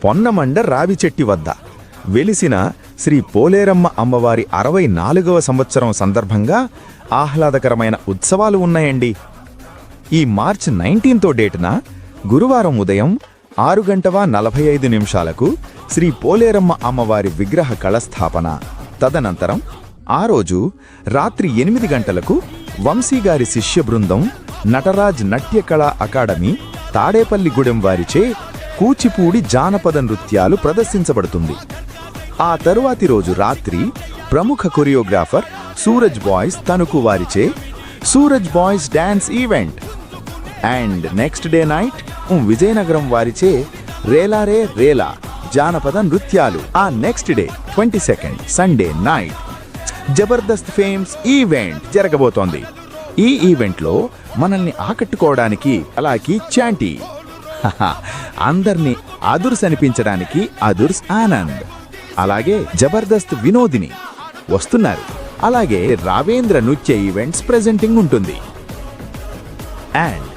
పొన్నమండ రావిచెట్టి వద్ద వెలిసిన శ్రీ పోలేరమ్మ అమ్మవారి 64వ సంవత్సరం సందర్భంగా ఆహ్లాదకరమైన ఉత్సవాలు ఉన్నాయండి. ఈ మార్చ్ 19వ డేటున గురువారం ఉదయం 6:45 శ్రీ పోలేరమ్మ అమ్మవారి విగ్రహ కళస్థాపన. తదనంతరం ఆ రోజు రాత్రి 8 గంటలకు వంశీగారి శిష్య బృందం నటరాజ్ నట్య కళా అకాడమీ తాడేపల్లిగూడెం వారిచే కూచిపూడి జానపద నృత్యాలు ప్రదర్శించబడుతుంది. ఆ తరువాతి రోజు రాత్రి ప్రముఖ కొరియోగ్రాఫర్ సూరజ్ బాయ్స్ తణుకు వారిచే Suraj boys dance event. And next day night Vizianagaram వారిచే రేలారే రేలా జానపద నృత్యాలు. ఆ next day 22 Sunday night Jabardasth fames event జరగబోతోంది. ఈ ఈవెంట్లో మనల్ని ఆకట్టుకోవడానికి అలాకి చాంటీ, అందర్నీ అదుర్స్ అనిపించడానికి అదుర్స్ ఆనంద్, అలాగే జబర్దస్త్ వినోదిని వస్తున్నారు. అలాగే రావేంద్ర నృత్య ఈవెంట్స్ ప్రెజెంటింగ్ ఉంటుంది. అండ్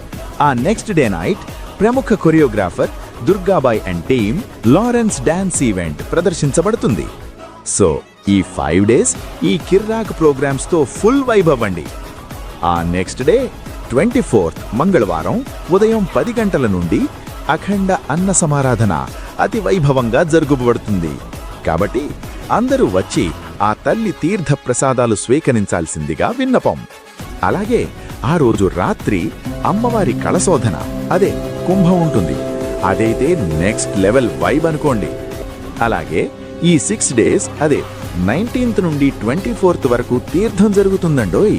ఆ నెక్స్ట్ డే నైట్ ప్రముఖ choreographer Durgabai and team Lawrence dance event ప్రదర్శించబడుతుంది. సో ఈ 5 డేస్ ఈ కిర్రాక్ ప్రోగ్రామ్స్ తో ఫుల్ వైబ్ అవ్వండి. ఆ నెక్స్ట్ డే 24th మంగళవారం ఉదయం 10 గంటల నుండి అఖండ అన్న సమారాధన అతి వైభవంగా జరుగుబడుతుంది. కాబట్టి అందరూ వచ్చి ఆ తల్లి తీర్థ ప్రసాదాలు స్వీకరించాల్సిందిగా విన్నపం. అలాగే ఆ రోజు రాత్రి అమ్మవారి కళశోధన అదే కుంభం ఉంటుంది. అదైతే నెక్స్ట్ లెవెల్ వైబ్ అనుకోండి. అలాగే ఈ 6 డేస్ అదే 19th నుండి 24th వరకు తీర్థం జరుగుతుందండోయ్.